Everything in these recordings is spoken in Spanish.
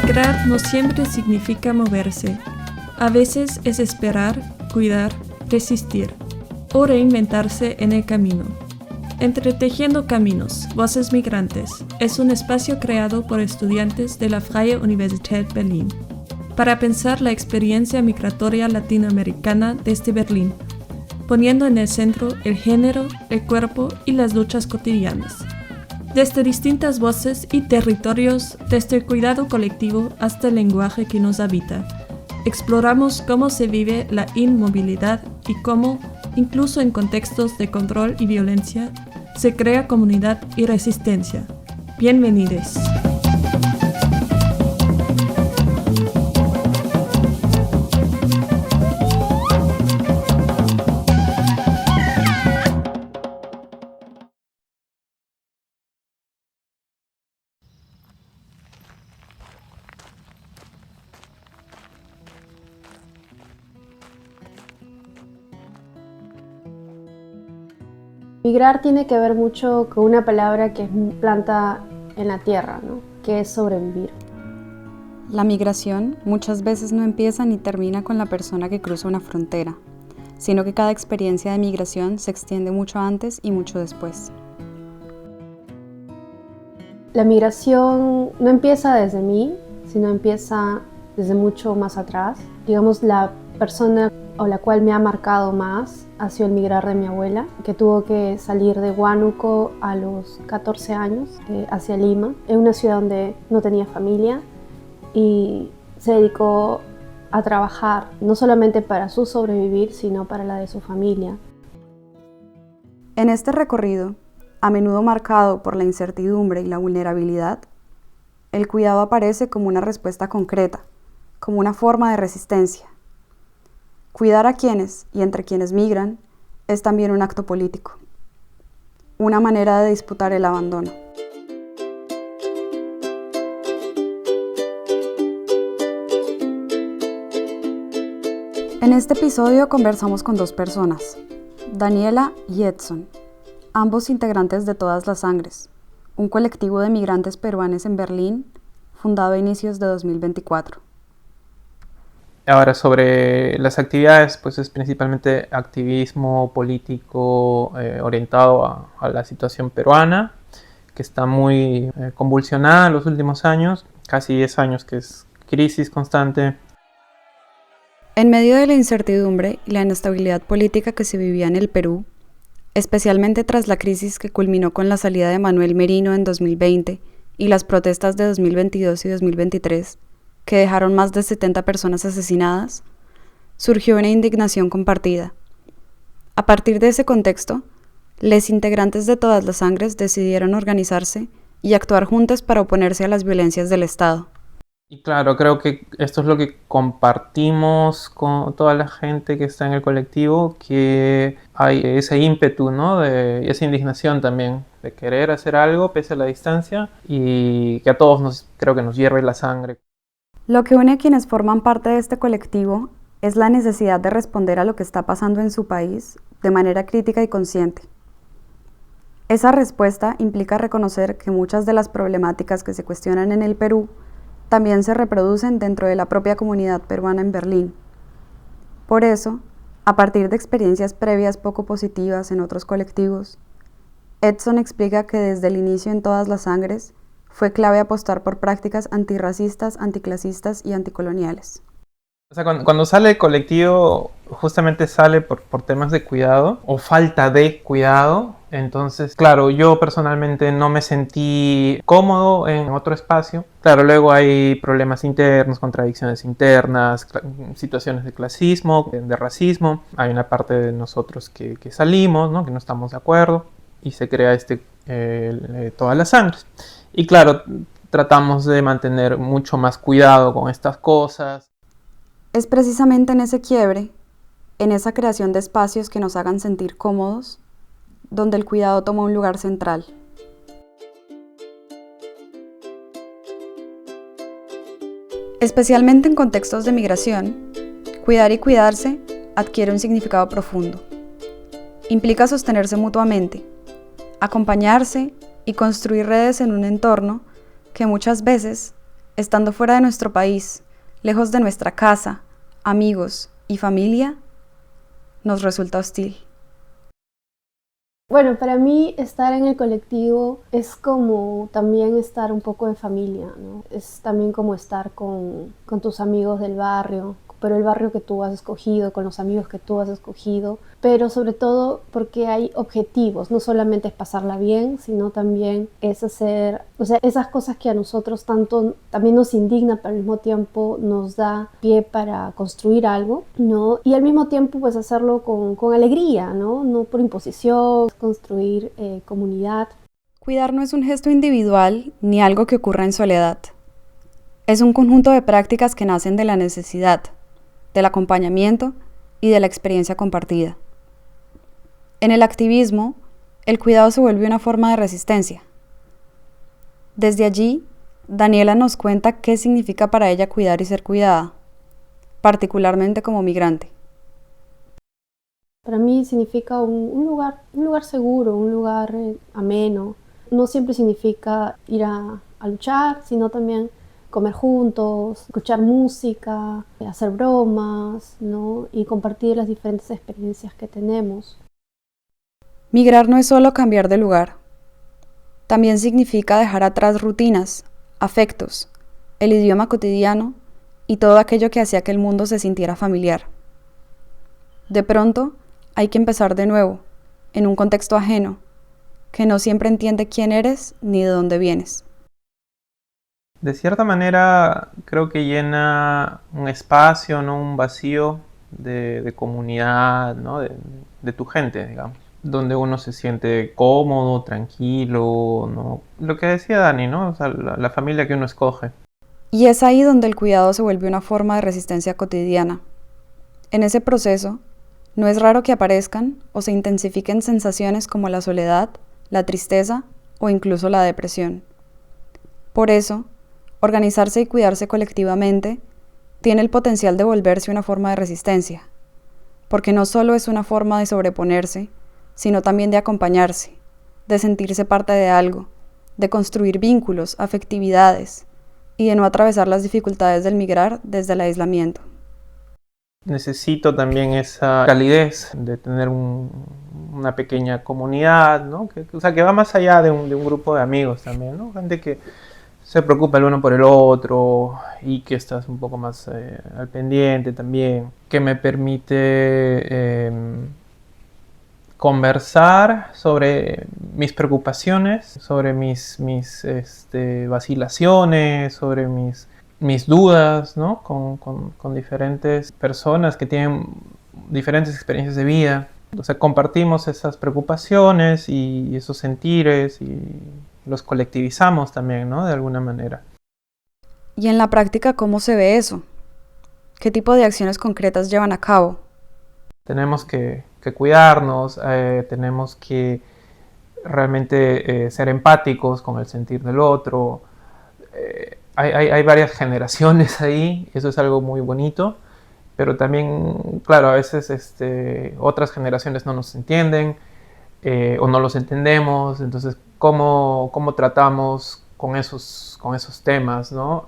Migrar no siempre significa moverse. A veces es esperar, cuidar, resistir o reinventarse en el camino. Entretejiendo Caminos, Voces Migrantes es un espacio creado por estudiantes de la Freie Universität Berlin para pensar la experiencia migratoria latinoamericana desde Berlín, poniendo en el centro el género, el cuerpo y las luchas cotidianas. Desde distintas voces y territorios, desde el cuidado colectivo hasta el lenguaje que nos habita, exploramos cómo se vive la inmovilidad y cómo, incluso en contextos de control y violencia, se crea comunidad y resistencia. Bienvenidos. Migrar tiene que ver mucho con una palabra que es planta en la tierra, ¿no? Que es sobrevivir. La migración muchas veces no empieza ni termina con la persona que cruza una frontera, sino que cada experiencia de migración se extiende mucho antes y mucho después. La migración no empieza desde mí, sino empieza desde mucho más atrás. Digamos, la persona o la cual me ha marcado más ha sido el migrar de mi abuela, que tuvo que salir de Huánuco a los 14 años hacia Lima, en una ciudad donde no tenía familia, y se dedicó a trabajar no solamente para su sobrevivir, sino para la de su familia. En este recorrido, a menudo marcado por la incertidumbre y la vulnerabilidad, el cuidado aparece como una respuesta concreta, como una forma de resistencia. Cuidar a quienes y entre quienes migran es también un acto político, una manera de disputar el abandono. En este episodio conversamos con dos personas, Daniela y Edson, ambos integrantes de Todas las Sangres, un colectivo de migrantes peruanos en Berlín, fundado a inicios de 2024. Ahora, sobre las actividades, pues es principalmente activismo político orientado a la situación peruana, que está muy convulsionada en los últimos años, casi 10 años que es crisis constante. En medio de la incertidumbre y la inestabilidad política que se vivía en el Perú, especialmente tras la crisis que culminó con la salida de Manuel Merino en 2020 y las protestas de 2022 y 2023, que dejaron más de 70 personas asesinadas, surgió una indignación compartida. A partir de ese contexto, los integrantes de Todas las Sangres decidieron organizarse y actuar juntos para oponerse a las violencias del Estado. Y claro, creo que esto es lo que compartimos con toda la gente que está en el colectivo, que hay ese ímpetu, ¿no? Y esa indignación también de querer hacer algo pese a la distancia y que a todos creo que nos hierve la sangre. Lo que une a quienes forman parte de este colectivo es la necesidad de responder a lo que está pasando en su país de manera crítica y consciente. Esa respuesta implica reconocer que muchas de las problemáticas que se cuestionan en el Perú también se reproducen dentro de la propia comunidad peruana en Berlín. Por eso, a partir de experiencias previas poco positivas en otros colectivos, Edson explica que desde el inicio en Todas las Sangres fue clave apostar por prácticas antirracistas, anticlasistas y anticoloniales. O sea, cuando sale el colectivo, justamente sale por temas de cuidado o falta de cuidado. Entonces, claro, yo personalmente no me sentí cómodo en otro espacio. Claro, luego hay problemas internos, contradicciones internas, situaciones de clasismo, de racismo. Hay una parte de nosotros que salimos, ¿no? Que no estamos de acuerdo y se crea Todas las Sangres. Y claro, tratamos de mantener mucho más cuidado con estas cosas. Es precisamente en ese quiebre, en esa creación de espacios que nos hagan sentir cómodos, donde el cuidado toma un lugar central. Especialmente en contextos de migración, cuidar y cuidarse adquiere un significado profundo. Implica sostenerse mutuamente, acompañarse y construir redes en un entorno que muchas veces estando fuera de nuestro país, lejos de nuestra casa, amigos y familia, nos resulta hostil. Bueno, para mí estar en el colectivo es como también estar un poco en familia, ¿no? Es también como estar con tus amigos del barrio, pero el barrio que tú has escogido, con los amigos que tú has escogido, pero sobre todo porque hay objetivos, no solamente es pasarla bien, sino también es hacer, o sea, esas cosas que a nosotros tanto también nos indigna, pero al mismo tiempo nos da pie para construir algo, ¿no? Y al mismo tiempo pues hacerlo con alegría, ¿no? No por imposición, construir comunidad. Cuidar no es un gesto individual ni algo que ocurra en soledad. Es un conjunto de prácticas que nacen de la necesidad, del acompañamiento y de la experiencia compartida. En el activismo, el cuidado se vuelve una forma de resistencia. Desde allí, Daniela nos cuenta qué significa para ella cuidar y ser cuidada, particularmente como migrante. Para mí significa un lugar seguro, un lugar ameno. No siempre significa ir a luchar, sino también comer juntos, escuchar música, hacer bromas, ¿no? Y compartir las diferentes experiencias que tenemos. Migrar no es solo cambiar de lugar. También significa dejar atrás rutinas, afectos, el idioma cotidiano y todo aquello que hacía que el mundo se sintiera familiar. De pronto, hay que empezar de nuevo, en un contexto ajeno, que no siempre entiende quién eres ni de dónde vienes. De cierta manera, creo que llena un espacio, ¿no? Un vacío de comunidad, ¿no? De tu gente, digamos, donde uno se siente cómodo, tranquilo, ¿no? Lo que decía Dani, ¿no? O sea, la familia que uno escoge. Y es ahí donde el cuidado se vuelve una forma de resistencia cotidiana. En ese proceso, no es raro que aparezcan o se intensifiquen sensaciones como la soledad, la tristeza o incluso la depresión. Por eso, organizarse y cuidarse colectivamente tiene el potencial de volverse una forma de resistencia, porque no solo es una forma de sobreponerse, sino también de acompañarse, de sentirse parte de algo, de construir vínculos, afectividades y de no atravesar las dificultades del migrar desde el aislamiento. Necesito también esa calidez de tener una pequeña comunidad, ¿no? O sea, que va más allá de un grupo de amigos también, ¿no? Gente que se preocupa el uno por el otro y que estás un poco más al pendiente también, que me permite conversar sobre mis preocupaciones, sobre mis vacilaciones, sobre mis dudas, ¿no? Con diferentes personas que tienen diferentes experiencias de vida. O sea, compartimos esas preocupaciones y esos sentires y los colectivizamos también, ¿no? De alguna manera. Y en la práctica, ¿cómo se ve eso? ¿Qué tipo de acciones concretas llevan a cabo? Tenemos que cuidarnos, tenemos que realmente ser empáticos con el sentir del otro. Hay varias generaciones ahí, eso es algo muy bonito, pero también, claro, a veces otras generaciones no nos entienden o no los entendemos, entonces, ¿cómo tratamos con esos temas, ¿no?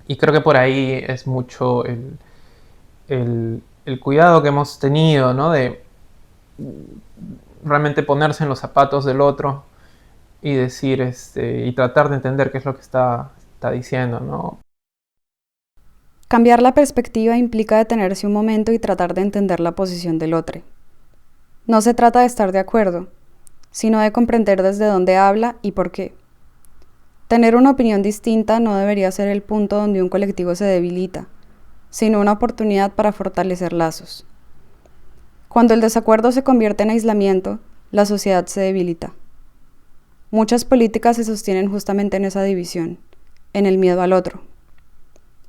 Y creo que por ahí es mucho el cuidado que hemos tenido, ¿no? De realmente ponerse en los zapatos del otro y decir, y tratar de entender qué es lo que está diciendo, ¿no? Cambiar la perspectiva implica detenerse un momento y tratar de entender la posición del otro. No se trata de estar de acuerdo, sino de comprender desde dónde habla y por qué. Tener una opinión distinta no debería ser el punto donde un colectivo se debilita, sino una oportunidad para fortalecer lazos. Cuando el desacuerdo se convierte en aislamiento, la sociedad se debilita. Muchas políticas se sostienen justamente en esa división, en el miedo al otro.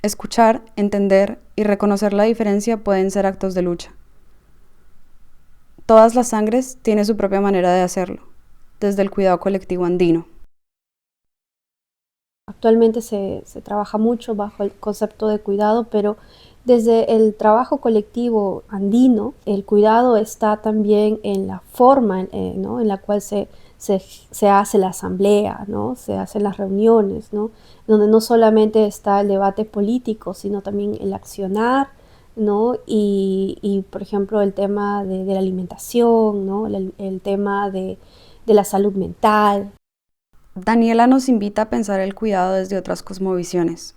Escuchar, entender y reconocer la diferencia pueden ser actos de lucha. Todas las sangres tienen su propia manera de hacerlo, desde el cuidado colectivo andino. Actualmente se trabaja mucho bajo el concepto de cuidado, pero desde el trabajo colectivo andino, el cuidado está también en la forma, ¿no? En la cual se se hace la asamblea, ¿no? Se hacen las reuniones, ¿no? Donde no solamente está el debate político, sino también el accionar, ¿no? Y por ejemplo, el tema de la alimentación, ¿no? El tema de la salud mental. Daniela nos invita a pensar el cuidado desde otras cosmovisiones,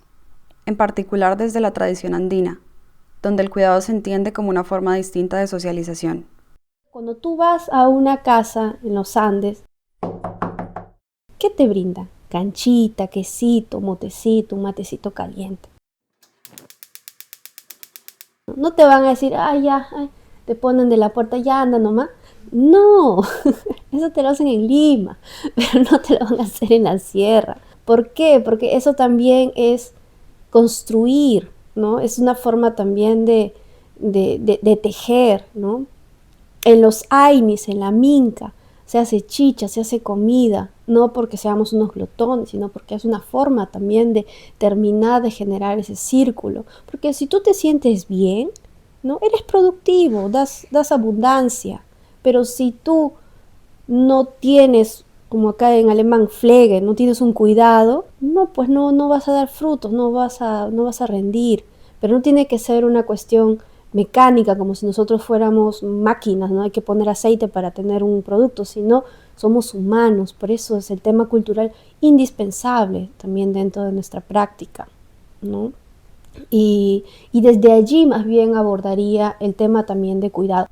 en particular desde la tradición andina, donde el cuidado se entiende como una forma distinta de socialización. Cuando tú vas a una casa en los Andes, ¿qué te brindan? Canchita, quesito, motecito, un matecito caliente. No te van a decir, te ponen de la puerta, ya anda nomás. No, eso te lo hacen en Lima, pero no te lo van a hacer en la sierra. ¿Por qué? Porque eso también es construir, ¿no? Es una forma también de tejer, ¿no? En los Ainis, en la Minca, se hace chicha, se hace comida, no porque seamos unos glotones, sino porque es una forma también de terminar de generar ese círculo. Porque si tú te sientes bien, ¿no? Eres productivo, das abundancia. Pero si tú no tienes, como acá en alemán, Pflege, no tienes un cuidado, pues no vas a dar frutos, no vas a rendir. Pero no tiene que ser una cuestión mecánica, como si nosotros fuéramos máquinas, ¿no? Hay que poner aceite para tener un producto, sino somos humanos. Por eso es el tema cultural indispensable también dentro de nuestra práctica, ¿no? Y desde allí más bien abordaría el tema también de cuidado.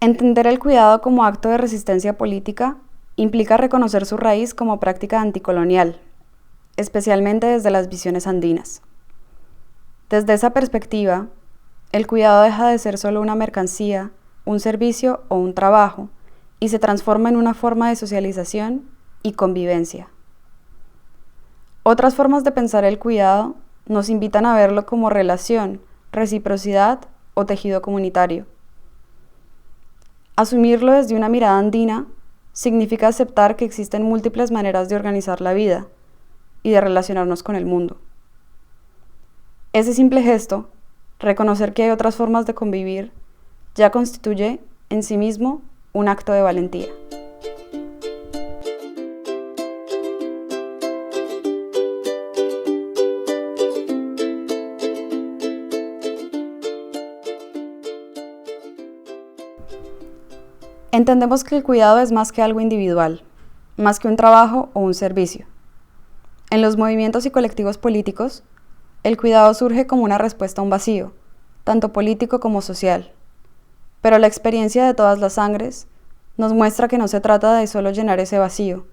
Entender el cuidado como acto de resistencia política implica reconocer su raíz como práctica anticolonial, especialmente desde las visiones andinas. Desde esa perspectiva, el cuidado deja de ser solo una mercancía, un servicio o un trabajo, y se transforma en una forma de socialización y convivencia. Otras formas de pensar el cuidado nos invitan a verlo como relación, reciprocidad o tejido comunitario. Asumirlo desde una mirada andina significa aceptar que existen múltiples maneras de organizar la vida y de relacionarnos con el mundo. Ese simple gesto, reconocer que hay otras formas de convivir, ya constituye en sí mismo un acto de valentía. Entendemos que el cuidado es más que algo individual, más que un trabajo o un servicio. En los movimientos y colectivos políticos, el cuidado surge como una respuesta a un vacío, tanto político como social. Pero la experiencia de todas las sangres nos muestra que no se trata de solo llenar ese vacío.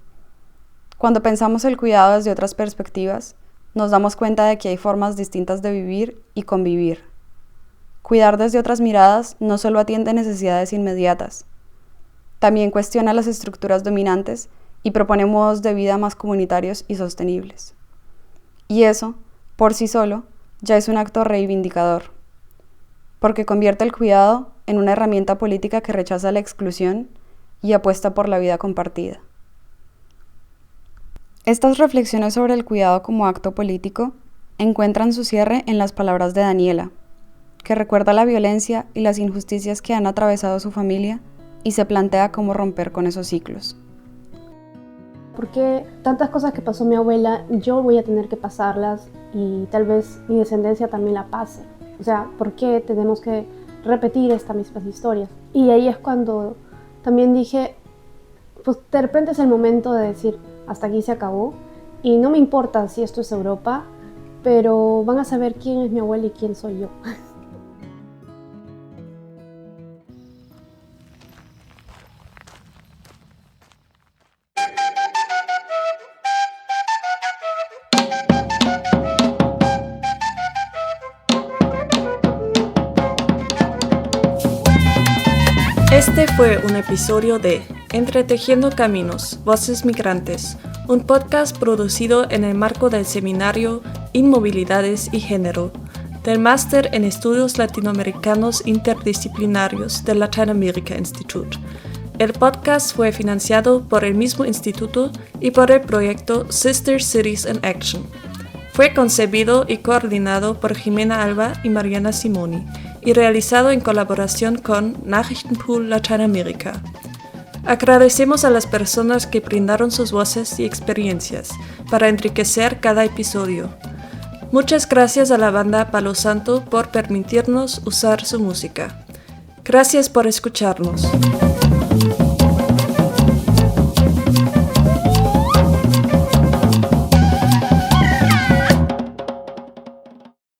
Cuando pensamos el cuidado desde otras perspectivas, nos damos cuenta de que hay formas distintas de vivir y convivir. Cuidar desde otras miradas no solo atiende necesidades inmediatas, también cuestiona las estructuras dominantes y propone modos de vida más comunitarios y sostenibles. Y eso, por sí solo, ya es un acto reivindicador, porque convierte el cuidado en una herramienta política que rechaza la exclusión y apuesta por la vida compartida. Estas reflexiones sobre el cuidado como acto político encuentran su cierre en las palabras de Daniela, que recuerda la violencia y las injusticias que han atravesado su familia y se plantea cómo romper con esos ciclos. Porque tantas cosas que pasó mi abuela, yo voy a tener que pasarlas y tal vez mi descendencia también la pase. O sea, ¿por qué tenemos que repetir estas mismas historias? Y ahí es cuando también dije, pues de repente es el momento de decir, hasta aquí se acabó. Y no me importa si esto es Europa, pero van a saber quién es mi abuela y quién soy yo. Este fue un episodio de Entretejiendo Caminos, Voces Migrantes, un podcast producido en el marco del seminario Inmovilidades y Género, del Máster en Estudios Latinoamericanos Interdisciplinarios del Latin America Institute. El podcast fue financiado por el mismo instituto y por el proyecto Sister Cities in Action. Fue concebido y coordinado por Jimena Alba y Mariana Simoni y realizado en colaboración con Nachrichtenpool Lateinamerika. Agradecemos a las personas que brindaron sus voces y experiencias para enriquecer cada episodio. Muchas gracias a la banda Palo Santo por permitirnos usar su música. Gracias por escucharnos.